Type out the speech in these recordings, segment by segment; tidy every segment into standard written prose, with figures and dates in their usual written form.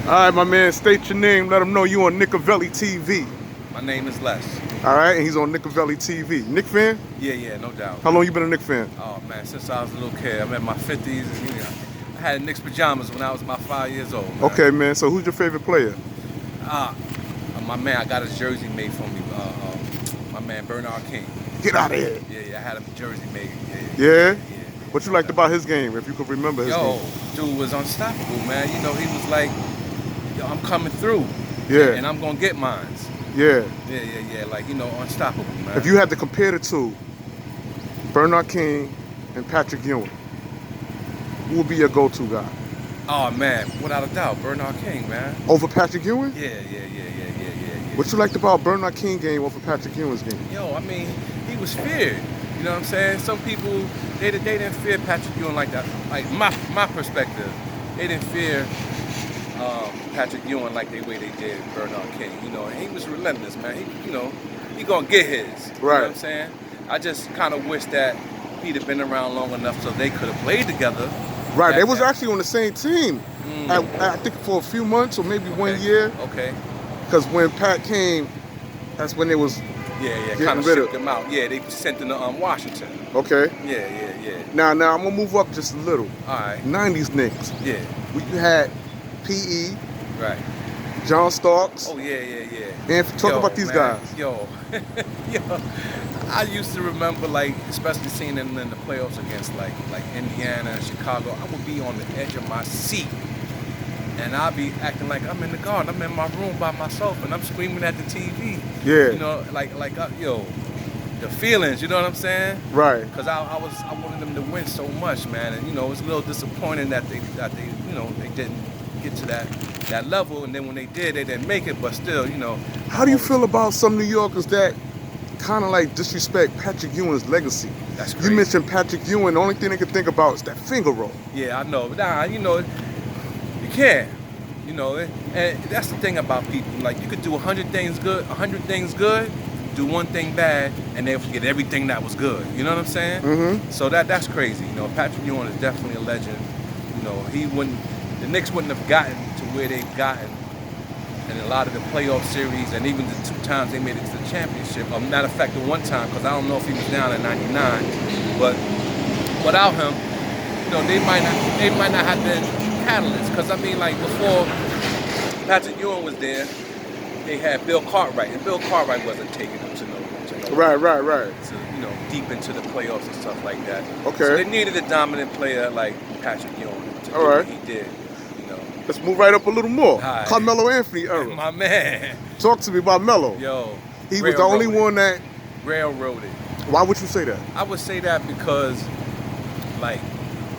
All right, my man, state your name. Let them know you on Nicovelli TV. My name is Les. All right, and he's on Nicovelli TV. Nick fan? Yeah, no doubt. How long you been a Nick fan? Oh man, since I was a little kid. I'm in my 50s. And, you know, I had Knicks pajamas when I was about 5 years old. Man. Okay, man. So who's your favorite player? My man, I got his jersey made for me. My man Bernard King. Get out of here. Yeah, I had a jersey made. Yeah? What you liked about his game, if you could remember his game? Dude was unstoppable, man. You know, he was like, yo, I'm coming through. Yeah. And I'm gonna get mines. Yeah. Yeah. Like, you know, unstoppable, man. If you had to compare the two, Bernard King and Patrick Ewing, who would be your go-to guy? Oh man, without a doubt, Bernard King, man. Over Patrick Ewing? Yeah. What you liked about Bernard King game over Patrick Ewing's game? Yo, I mean, he was feared. You know what I'm saying? Some people, they didn't fear Patrick Ewing like that. Like my perspective, they didn't fear Patrick Ewing like the way they did Bernard King. You know, and he was relentless, man. He gonna get his. Right. You know what I'm saying? I just kind of wish that he'd have been around long enough so they could have played together. Right, they was actually on the same team. I think for a few months or maybe 1 year. Okay. Because when Pat came, that's when they was kind of shipped them out. Yeah, they sent them to Washington. Okay. Yeah. Now I'm gonna move up just a little. All right. 90s Knicks. Yeah. We had P.E. Right. John Starks. Oh yeah. And talk about these guys. Yo, I used to remember, like, especially seeing them in the playoffs against like Indiana and Chicago. I would be on the edge of my seat. And I'll be acting like I'm in the garden. I'm in my room by myself, and I'm screaming at the TV. Yeah. You know, the feelings. You know what I'm saying? Right. Because I wanted them to win so much, man. And you know, it was a little disappointing that they didn't get to that level. And then when they did, they didn't make it. But still, you know. How do you feel about some New Yorkers that kind of like disrespect Patrick Ewing's legacy? That's crazy. You mentioned Patrick Ewing. The only thing they can think about is that finger roll. Yeah, I know. Nah, you know. Can, you know, and that's the thing about people. Like, you could do 100 things good, do one thing bad, and they'll forget everything that was good. You know what I'm saying? Mm-hmm. So that's crazy. You know, Patrick Ewing is definitely a legend. You know, the Knicks wouldn't have gotten to where they've gotten in a lot of the playoff series, and even the 2 times they made it to the championship. Matter of fact, the 1 time, because I don't know if he was down in '99, but without him, you know, they might not have been catalyst, because I mean, like, before Patrick Ewing was there, they had Bill Cartwright, and Bill Cartwright wasn't taking them to no Right. to, you know, deep into the playoffs and stuff like that. Okay. So they needed a dominant player like Patrick Ewing to do what he did. You know. Let's move right up a little more. Right. Carmelo Anthony era. My man. Talk to me about Melo. Yo. He was the only one that railroaded. Why would you say that? I would say that because, like,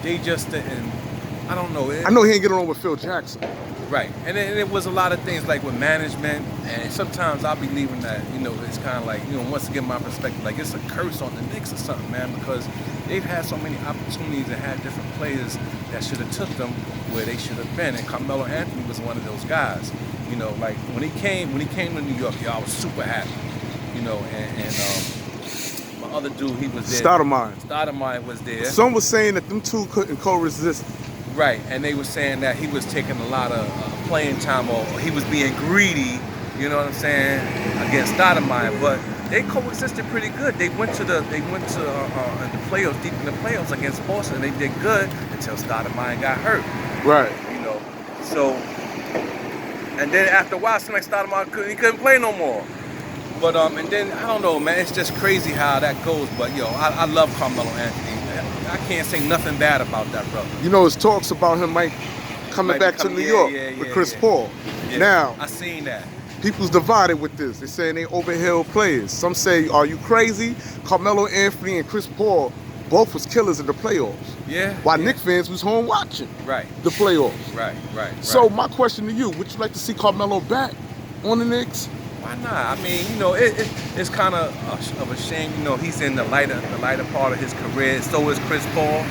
they just didn't. I don't know. I know he ain't getting on with Phil Jackson. Right. And it was a lot of things like with management, and sometimes I'll be leaving that, you know, it's kind of like, you know, once again, my perspective, like, it's a curse on the Knicks or something, man, because they've had so many opportunities and had different players that should have took them where they should have been, and Carmelo Anthony was one of those guys. You know, like, when he came to New York, I was super happy, you know, and my other dude, he was there. Stoudemire was there. Some was saying that them two couldn't co-resist. Right, and they were saying that he was taking a lot of playing time, or he was being greedy, you know what I'm saying, against Stoudemire. But they coexisted pretty good. They went to the playoffs, deep in the playoffs against Boston. They did good until Stoudemire got hurt. Right. You know, so, and then after a while, it seemed like Stoudemire he couldn't play no more. But and then I don't know, man. It's just crazy how that goes. But yo, I love Carmelo Anthony. I can't say nothing bad about that brother. You know, there's talks about him coming back to New York with Chris Paul. Yeah. Now, I seen that. People's divided with this. They're saying they overhill players. Some say, are you crazy? Carmelo Anthony and Chris Paul both was killers in the playoffs. Yeah. While Knicks fans was home watching the playoffs. Right. So my question to you, would you like to see Carmelo back on the Knicks? Why not? I mean, you know, it's kind of a shame. You know, he's in the lighter part of his career. So is Chris Paul.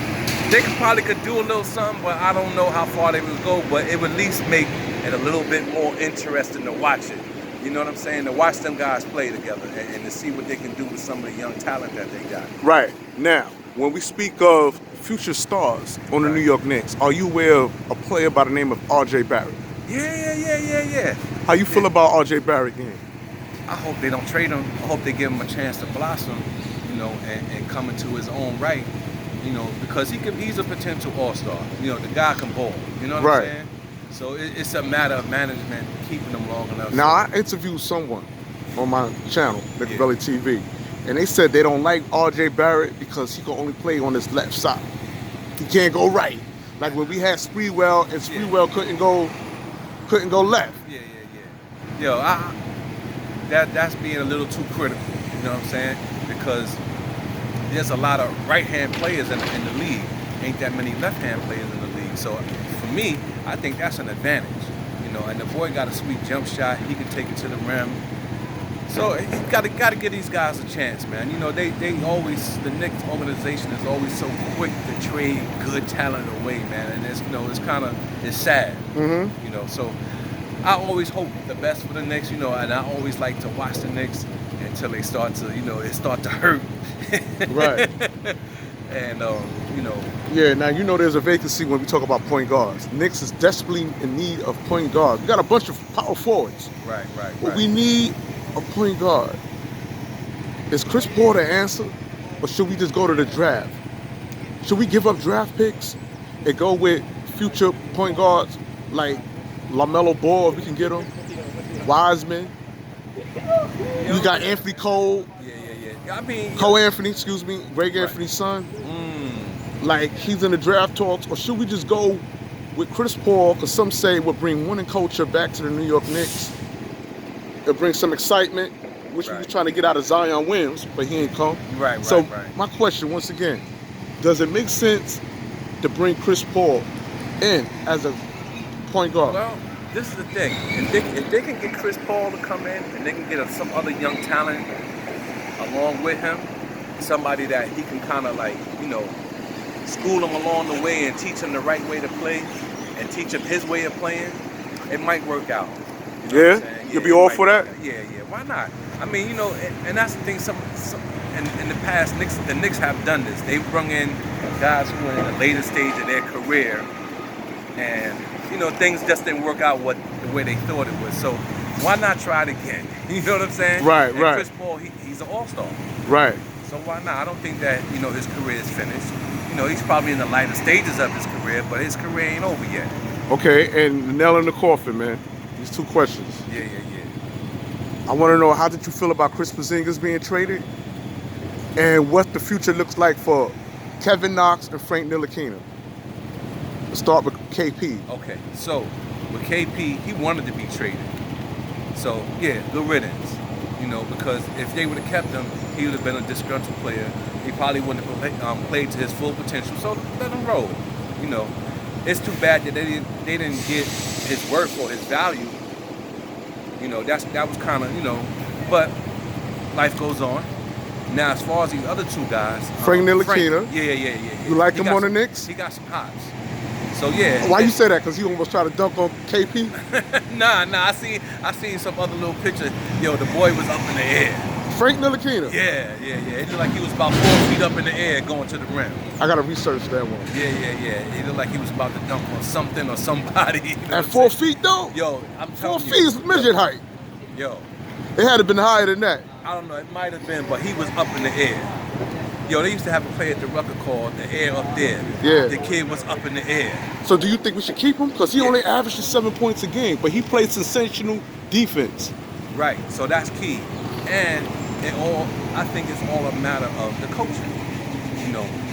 They probably could do a little something, but I don't know how far they would go. But it would at least make it a little bit more interesting to watch it. You know what I'm saying? To watch them guys play together and to see what they can do with some of the young talent that they got. Right. Now, when we speak of future stars on the New York Knicks, are you aware of a player by the name of R.J.Barrett? Yeah. How you feel about R.J.Barrett game? I hope they don't trade him. I hope they give him a chance to blossom, and come into his own right, because he's a potential all-star. The guy can ball. You know what I'm saying? So it's a matter of management keeping him long enough. Now, I interviewed someone on my channel, Nick Belly TV, and they said they don't like R.J. Barrett because he can only play on his left side. He can't go right. Like when we had Spreewell, and Spreewell couldn't go left. Yeah. Yo, that's being a little too critical. You know what I'm saying? Because there's a lot of right-hand players in the league. Ain't that many left-hand players in the league. So for me, I think that's an advantage. And the boy got a sweet jump shot. He can take it to the rim. So you got to give these guys a chance, man. They always, the Knicks organization is always so quick to trade good talent away, man. And it's sad. Mm-hmm. So I always hope the best for the Knicks, and I always like to watch the Knicks until they start to, it start to hurt. Right. And Yeah, now there's a vacancy when we talk about point guards. Knicks is desperately in need of point guards. We got a bunch of power forwards. Right. But we need a point guard. Is Chris Paul the answer? Or should we just go to the draft? Should we give up draft picks and go with future point guards like LaMelo Ball if we can get him? Wiseman. We got Anthony Cole. Yeah. I mean, Cole Anthony, excuse me, Greg Anthony's son. Like he's in the draft talks, or should we just go with Chris Paul? Because some say we'll bring winning culture back to the New York Knicks. It'll bring some excitement, which we was trying to get out of Zion Williams, but he ain't come. Right. So my question, once again, does it make sense to bring Chris Paul in as a point guard? Well, this is the thing. If they can get Chris Paul to come in and they can get some other young talent along with him, somebody that he can kind of school him along the way and teach him the right way to play and teach him his way of playing, it might work out. You'll be all for that? Yeah, why not? I mean, and that's the thing, in the past, the Knicks have done this. They've brought in guys who are in the later stage of their career and, things just didn't work out the way they thought it would. So why not try it again? You know what I'm saying? Right. Chris Paul, he's an all-star. Right. So why not? I don't think that, his career is finished. He's probably in the lighter stages of his career, but his career ain't over yet. Okay, and the nail in the coffin, man. These two questions. Yeah. I want to know, how did you feel about Chris Porzingis being traded? And what the future looks like for Kevin Knox and Frank Ntilikina? Let's start with KP. Okay, so with KP, he wanted to be traded. So, yeah, good riddance. Because if they would have kept him, he would have been a disgruntled player. He probably wouldn't have played to his full potential. So let him roll. It's too bad that they didn't get his worth or his value. That was kind of, but life goes on. Now, as far as these other two guys, Frank Ntilikina. Yeah. You like him on the Knicks? He got some hops. So yeah. Why you say that? Because he almost tried to dunk on KP? Nah. I seen some other little picture. Yo, the boy was up in the air. Frank Ntilikina? Yeah. It looked like he was about 4 feet up in the air going to the rim. I gotta research that one. Yeah. It looked like he was about to dunk on something or somebody. At 4 feet though? Yo, I'm telling 4 you. 4 feet is midget height. Yo. It had to been higher than that. I don't know, it might have been, but he was up in the air. Yo, they used to have a play at the Rucker called The Air Up There. Yeah. The kid was up in the air. So do you think we should keep him? Because he only averages 7 points a game, but he plays sensational defense. Right, so that's key. And I think it's all a matter of the coaching.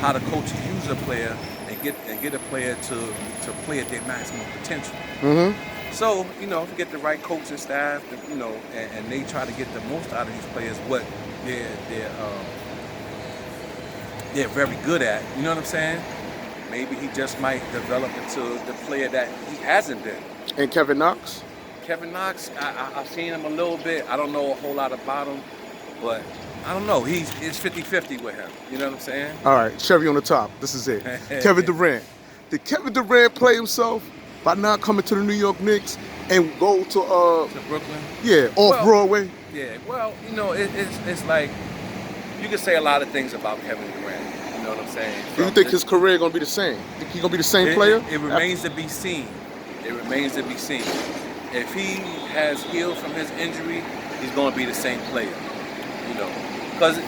How the coaches use a player and get a player to play at their maximum potential. Mm-hmm. So, if you get the right coaching staff, and they try to get the most out of these players, what they're very good at, you know what I'm saying? Maybe he just might develop into the player that he hasn't been. And Kevin Knox? Kevin Knox, I've seen him a little bit. I don't know a whole lot about him, but I don't know. It's 50-50 with him. You know what I'm saying? All right, cherry on the top. This is it. Kevin Durant. Did Kevin Durant play himself by not coming to the New York Knicks and go to Brooklyn? Yeah, Broadway? Yeah, well, it's like, you can say a lot of things about Kevin Durant. You know what I'm saying? Do you think his career gonna be the same? Think he gonna be the same player? It remains to be seen. It remains to be seen. If he has healed from his injury, he's going to be the same player. You know, because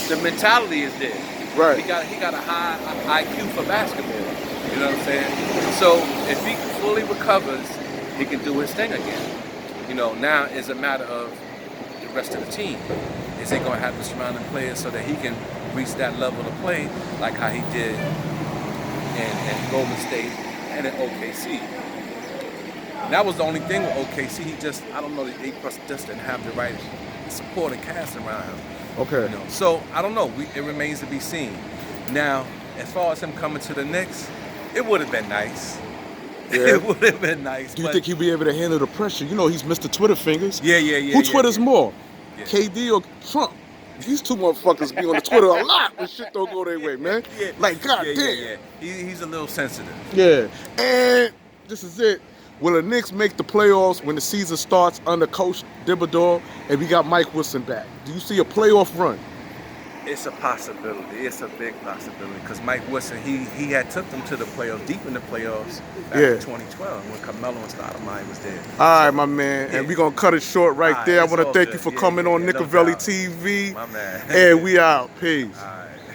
the mentality is there. Right. He got a high IQ for basketball. You know what I'm saying? So if he fully recovers, he can do his thing again. You know, now it's a matter of the rest of the team. Is he going to have the surrounding players so that he can reach that level of play like how he did in Golden State and in OKC? And that was the only thing with OKC. I don't know, they just didn't have the right supporting cast around him. Okay. You know, so I don't know. It remains to be seen. Now, as far as him coming to the Knicks, it would have been nice. Yeah. It would have been nice. Do you think he'd be able to handle the pressure? You know, he's Mr. Twitter fingers. Yeah. Who Twitters more? Yeah. KD or Trump? These two motherfuckers be on the Twitter a lot when shit don't go their way, man. Yeah. Like, goddamn. Yeah. He's a little sensitive. Yeah. And this is it. Will the Knicks make the playoffs when the season starts under Coach Thibodeau and we got Mike Wilson back? Do you see a playoff run? It's a possibility. It's a big possibility because Mike Wilson, he had took them to the playoffs, deep in the playoffs back in 2012 when Carmelo and Stoudemire was there. All right, my man. And we're going to cut it short right there. I want to thank you for coming on no Nickavelli doubt. TV. My man. And we out. Peace.